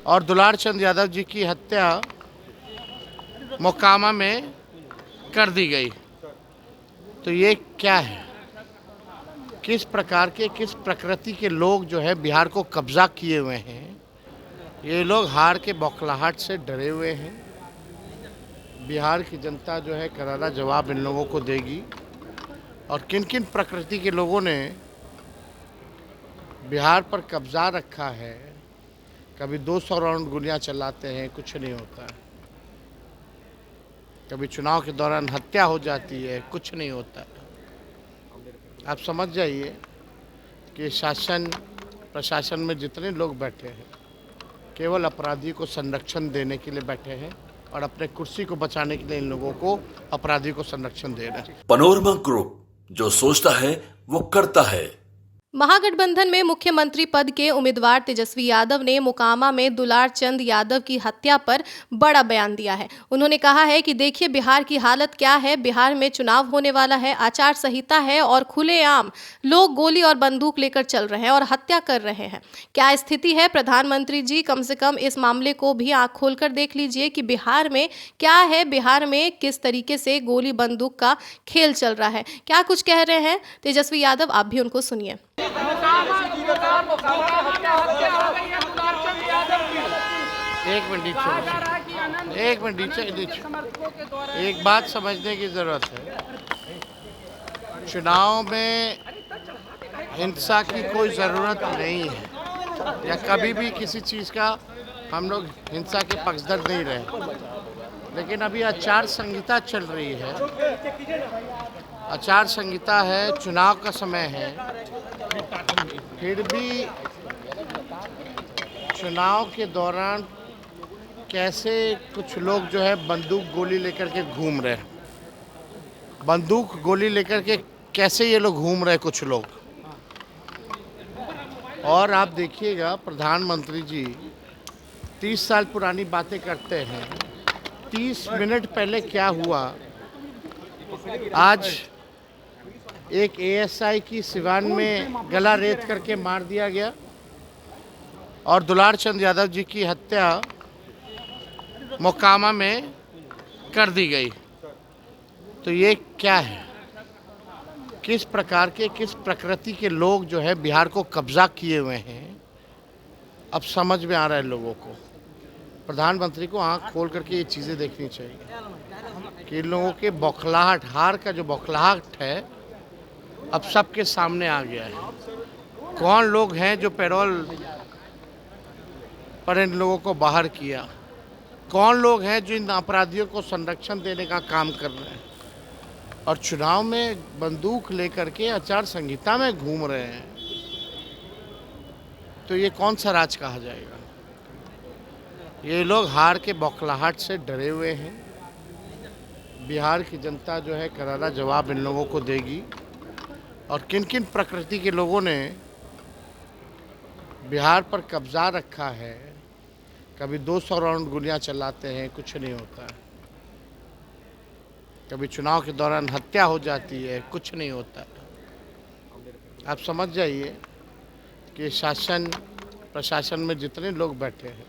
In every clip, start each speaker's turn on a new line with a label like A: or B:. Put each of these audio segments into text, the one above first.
A: और दुलार चंद यादव जी की हत्या मोकामा में कर दी गई। तो ये क्या है? किस प्रकार के, किस प्रकृति के लोग जो है बिहार को कब्जा किए हुए हैं? ये लोग हार के बौखलाहट से डरे हुए हैं। बिहार की जनता जो है करारा जवाब इन लोगों को देगी। और किन किन प्रकृति के लोगों ने बिहार पर कब्जा रखा है। कभी 200 राउंड गोलियां चलाते हैं, कुछ नहीं होता है। कभी चुनाव के दौरान हत्या हो जाती है, कुछ नहीं होता है। आप समझ जाइए कि शासन प्रशासन में जितने लोग बैठे हैं केवल अपराधी को संरक्षण देने के लिए बैठे हैं और अपने कुर्सी को बचाने के लिए इन लोगों को अपराधी को संरक्षण दे रहे हैं।
B: पनोरमा ग्रुप, जो सोचता है वो करता है।
C: महागठबंधन में मुख्यमंत्री पद के उम्मीदवार तेजस्वी यादव ने मोकामा में दुलार चंद यादव की हत्या पर बड़ा बयान दिया है। उन्होंने कहा है कि देखिए बिहार की हालत क्या है। बिहार में चुनाव होने वाला है, आचार संहिता है और खुलेआम लोग गोली और बंदूक लेकर चल रहे हैं और हत्या कर रहे हैं। क्या स्थिति है? प्रधानमंत्री जी कम से कम इस मामले को भी आंख खोलकर देख लीजिए कि बिहार में क्या है, बिहार में किस तरीके से गोली बंदूक का खेल चल रहा है। क्या कुछ कह रहे हैं तेजस्वी यादव, आप भी उनको सुनिए।
A: एक मिनट नीचे। एक बात समझने की जरूरत है। चुनाव में हिंसा की कोई ज़रूरत नहीं है या कभी भी किसी चीज़ का हम लोग हिंसा के पक्षधर नहीं रहे। लेकिन अभी आचार संहिता चल रही है, आचार संहिता है, चुनाव का समय है। फिर भी चुनाव के दौरान कैसे कुछ लोग जो है बंदूक गोली लेकर के घूम रहे हैं। बंदूक गोली लेकर के कैसे ये लोग घूम रहे हैं कुछ लोग। और आप देखिएगा प्रधानमंत्री जी 30 साल पुरानी बातें करते हैं। 30 मिनट पहले क्या हुआ, आज एक एएसआई की सिवान में गला रेत करके मार दिया गया और दुलार चंद यादव जी की हत्या मोकामा में कर दी गई। तो ये क्या है? किस प्रकार के, किस प्रकृति के लोग जो है बिहार को कब्जा किए हुए हैं? अब समझ में आ रहा है लोगों को। प्रधानमंत्री को आंख खोल करके ये चीज़ें देखनी चाहिए कि इन लोगों के बौखलाहट, हार का जो बौखलाहट है अब सबके सामने आ गया है। कौन लोग हैं जो पैरोल पर इन लोगों को बाहर किया? कौन लोग हैं जो इन अपराधियों को संरक्षण देने का काम कर रहे हैं और चुनाव में बंदूक लेकर के आचार संहिता में घूम रहे हैं? तो ये कौन सा राज कहा जाएगा? ये लोग हार के बौखलाहट से डरे हुए हैं। बिहार की जनता जो है करारा जवाब इन लोगों को देगी। और किन किन प्रकृति के लोगों ने बिहार पर कब्जा रखा है। कभी 200 राउंड गोलियां चलाते हैं, कुछ नहीं होता है। कभी चुनाव के दौरान हत्या हो जाती है, कुछ नहीं होता है। आप समझ जाइए कि शासन प्रशासन में जितने लोग बैठे हैं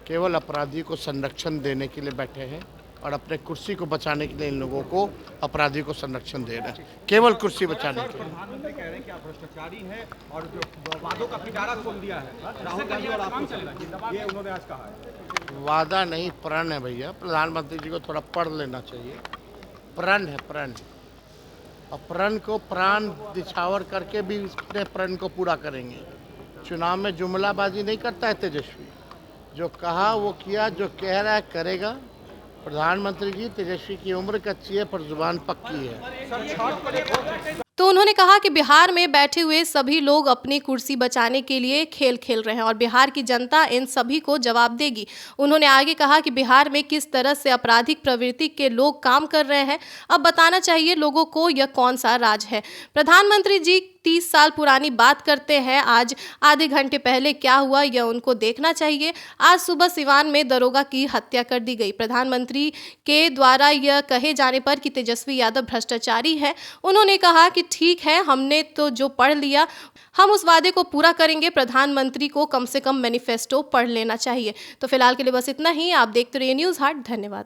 A: केवल अपराधी को संरक्षण देने के लिए बैठे हैं और अपने कुर्सी को बचाने के लिए इन लोगों को अपराधी को संरक्षण दे रहे हैं, केवल कुर्सी बचाने के लिए।
D: प्रधानमंत्री कह रहे हैं कि आप भ्रष्टाचारी हैं और जो वादों का पिटारा खोल दिया है राहुल गांधी और आपको, ये उन्होंने आज कहा है।
A: वादा नहीं, प्रण है भैया। प्रधानमंत्री जी को थोड़ा पढ़ लेना चाहिए। प्रण है, प्रण। और प्रण को प्राण दिछावर करके भी अपने प्रण को पूरा करेंगे। चुनाव में जुमलाबाजी नहीं करता है तेजस्वी। जो कहा वो किया, जो कह रहा है करेगा। प्रधानमंत्री जी, तेजस्वी की उम्र कच्ची है पर जुबान पक्की है।
C: तो उन्होंने कहा कि बिहार में बैठे हुए सभी लोग अपनी कुर्सी बचाने के लिए खेल खेल रहे हैं और बिहार की जनता इन सभी को जवाब देगी। उन्होंने आगे कहा कि बिहार में किस तरह से आपराधिक प्रवृत्ति के लोग काम कर रहे हैं। अब बताना चाहिए लोगों को यह कौन सा राज है। प्रधानमंत्री जी 30 साल पुरानी बात करते हैं। आज आधे घंटे पहले क्या हुआ यह उनको देखना चाहिए। आज सुबह सिवान में दरोगा की हत्या कर दी गई। प्रधानमंत्री के द्वारा यह कहे जाने पर कि तेजस्वी यादव भ्रष्टाचारी है, उन्होंने कहा कि ठीक है, हमने तो जो पढ़ लिया, हम उस वादे को पूरा करेंगे। प्रधानमंत्री को कम से कम मैनिफेस्टो पढ़ लेना चाहिए। तो फिलहाल के लिए बस इतना ही। आप देखते रहिए न्यूज़ हाट। धन्यवाद।